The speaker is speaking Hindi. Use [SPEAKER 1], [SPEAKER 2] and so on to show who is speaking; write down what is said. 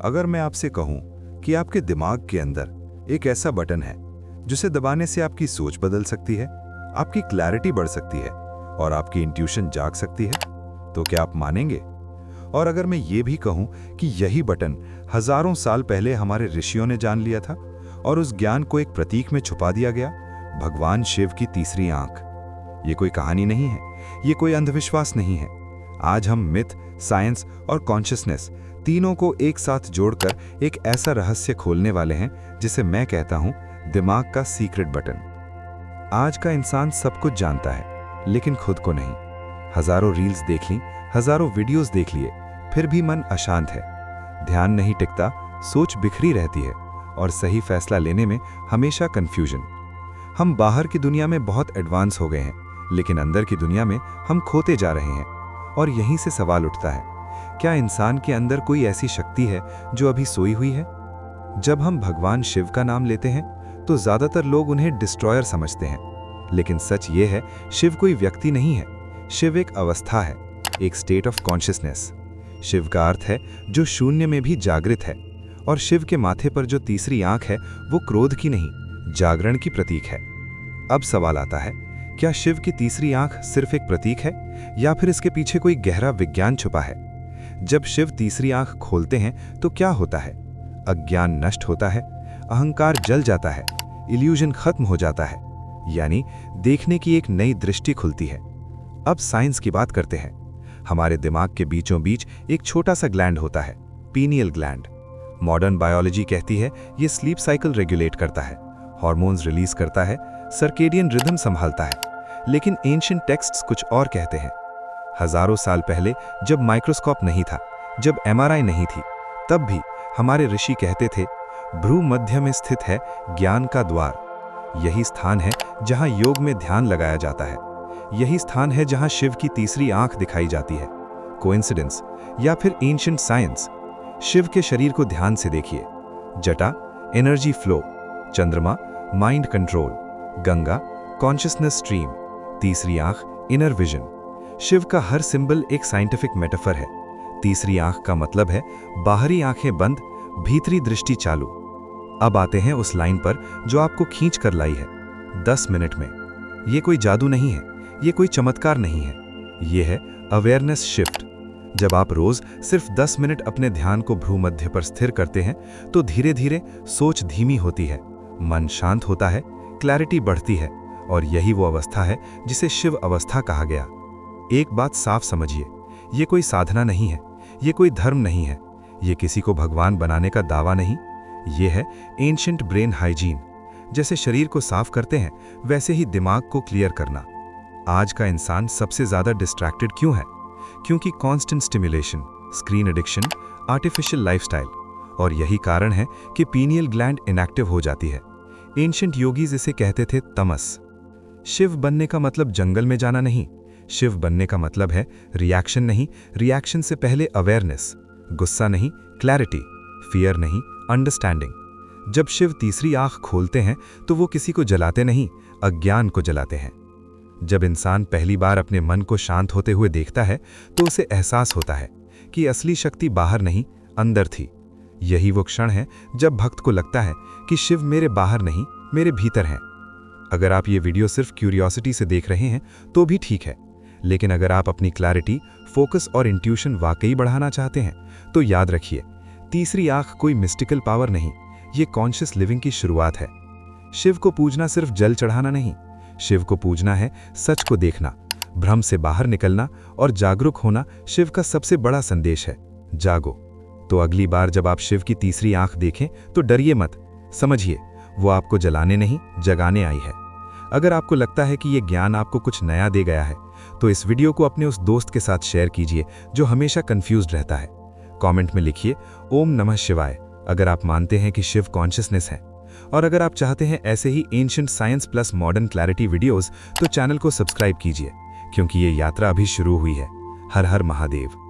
[SPEAKER 1] अगर मैं आपसे कहूं कि आपके दिमाग के अंदर एक ऐसा बटन है जिसे दबाने से आपकी सोच बदल सकती है, आपकी क्लैरिटी बढ़ सकती है और आपकी इंट्यूशन जाग सकती है, तो क्या आप मानेंगे? और अगर मैं ये भी कहूं कि यही बटन हजारों साल पहले हमारे ऋषियों ने जान लिया था और उस ज्ञान को एक प्रतीक में छुपा दिया गया, भगवान शिव की तीसरी आंख। ये कोई कहानी नहीं है, ये कोई अंधविश्वास नहीं है। आज हम मिथ, साइंस और कॉन्शियसनेस तीनों को एक साथ जोड़कर एक ऐसा रहस्य खोलने वाले हैं जिसे मैं कहता हूं दिमाग का सीक्रेट बटन। आज का इंसान सब कुछ जानता है लेकिन खुद को नहीं। हजारों रील्स देख ली, हजारों वीडियोस देख लिए, फिर भी मन अशांत है। ध्यान नहीं टिकता, सोच बिखरी रहती है और सही फैसला लेने में हमेशा कंफ्यूजन। हम बाहर की दुनिया में बहुत एडवांस हो गए हैं लेकिन अंदर की दुनिया में हम खोते जा रहे हैं। और यहीं से सवाल उठता है, क्या इंसान के अंदर कोई ऐसी शक्ति है जो अभी सोई हुई है? जब हम भगवान शिव का नाम लेते हैं तो ज्यादातर लोग उन्हें डिस्ट्रॉयर समझते हैं, लेकिन सच ये है, शिव कोई व्यक्ति नहीं है। शिव एक अवस्था है, एक स्टेट ऑफ कॉन्शियसनेस। शिव का अर्थ है जो शून्य में भी जागृत है, और शिव के माथे पर जो तीसरी आंख है वो क्रोध की नहीं, जागरण की प्रतीक है। अब सवाल आता है, क्या शिव की तीसरी आंख सिर्फ एक प्रतीक है या फिर इसके पीछे कोई गहरा विज्ञान छुपा है? जब शिव तीसरी आंख खोलते हैं तो क्या होता है? अज्ञान नष्ट होता है, अहंकार जल जाता है, इल्यूजन खत्म हो जाता है, यानी देखने की एक नई दृष्टि खुलती है। अब साइंस की बात करते हैं। हमारे दिमाग के बीचों बीच एक छोटा सा ग्लैंड होता है, पीनियल ग्लैंड। मॉडर्न बायोलॉजी कहती है ये स्लीप साइकिल रेगुलेट करता है, हार्मोन्स रिलीज करता है, सर्केडियन रिदम संभालता है। लेकिन एंशिएंट टेक्स्ट्स कुछ और कहते हैं। हजारों साल पहले जब माइक्रोस्कोप नहीं था, जब एमआरआई नहीं थी, तब भी हमारे ऋषि कहते थे, भ्रू मध्य में स्थित है ज्ञान का द्वार। यही स्थान है जहां योग में ध्यान लगाया जाता है। यही स्थान है जहां शिव की तीसरी आंख दिखाई जाती है। कोइंसिडेंस या फिर एंशिएंट साइंस? शिव के शरीर को ध्यान से देखिए। जटा एनर्जी फ्लो, चंद्रमा mind control, Ganga consciousness stream, तीसरी आंख इनर विजन। शिव का हर सिंबल एक साइंटिफिक मेटाफर है। तीसरी आंख का मतलब है बाहरी आंखें बंद, भीतरी दृष्टि चालू। अब आते हैं उस लाइन पर जो आपको खींच कर लाई है, 10 मिनट में। ये कोई जादू नहीं है, ये कोई चमत्कार नहीं है, ये है अवेयरनेस शिफ्ट। जब आप रोज सिर्फ 10 मिनट अपने ध्यान को भ्रूमध्य पर स्थिर करते हैं तो धीरे धीरे सोच धीमी होती है, मन शांत होता है, क्लैरिटी बढ़ती है, और यही वो अवस्था है जिसे शिव अवस्था कहा गया। एक बात साफ समझिए, ये कोई साधना नहीं है, ये कोई धर्म नहीं है, ये किसी को भगवान बनाने का दावा नहीं। ये है एंशिएंट ब्रेन हाइजीन। जैसे शरीर को साफ करते हैं वैसे ही दिमाग को क्लियर करना। आज का इंसान सबसे ज्यादा डिस्ट्रैक्टेड क्यों है? क्योंकि constant stimulation, screen addiction, artificial lifestyle. और यही कारण है कि पीनियल ग्लैंड इनएक्टिव हो जाती है। एंशिएंट योगीज इसे कहते थे तमस। शिव बनने का मतलब जंगल में जाना नहीं, शिव बनने का मतलब है रिएक्शन नहीं, रिएक्शन से पहले अवेयरनेस, गुस्सा नहीं क्लैरिटी, फियर नहीं अंडरस्टैंडिंग। जब शिव तीसरी आंख खोलते हैं तो वो किसी को जलाते नहीं, अज्ञान को जलाते हैं। जब इंसान पहली बार अपने मन को शांत होते हुए देखता है तो उसे एहसास होता है कि असली शक्ति बाहर नहीं अंदर थी। यही वो क्षण है जब भक्त को लगता है कि शिव मेरे बाहर नहीं मेरे भीतर हैं। अगर आप ये वीडियो सिर्फ क्यूरियोसिटी से देख रहे हैं तो भी ठीक है, लेकिन अगर आप अपनी क्लैरिटी, फोकस और इंट्यूशन वाकई बढ़ाना चाहते हैं तो याद रखिए, तीसरी आंख कोई मिस्टिकल पावर नहीं, ये कॉन्शियस लिविंग की शुरुआत है। शिव को पूजना सिर्फ जल चढ़ाना नहीं, शिव को पूजना है सच को देखना, भ्रम से बाहर निकलना और जागरूक होना। शिव का सबसे बड़ा संदेश है, जागो। तो अगली बार जब आप शिव की तीसरी आंख देखें तो डरिए मत, समझिए वो आपको जलाने नहीं जगाने आई है। अगर आपको लगता है कि ये ज्ञान आपको कुछ नया दे गया है तो इस वीडियो को अपने उस दोस्त के साथ शेयर कीजिए जो हमेशा कंफ्यूज्ड रहता है। कमेंट में लिखिए ओम नमः शिवाय अगर आप मानते हैं कि शिव कॉन्शियसनेस है। और अगर आप चाहते हैं ऐसे ही ancient science plus modern clarity videos तो चैनल को सब्सक्राइब कीजिए, क्योंकि ये यात्रा अभी शुरू हुई है। हर हर महादेव।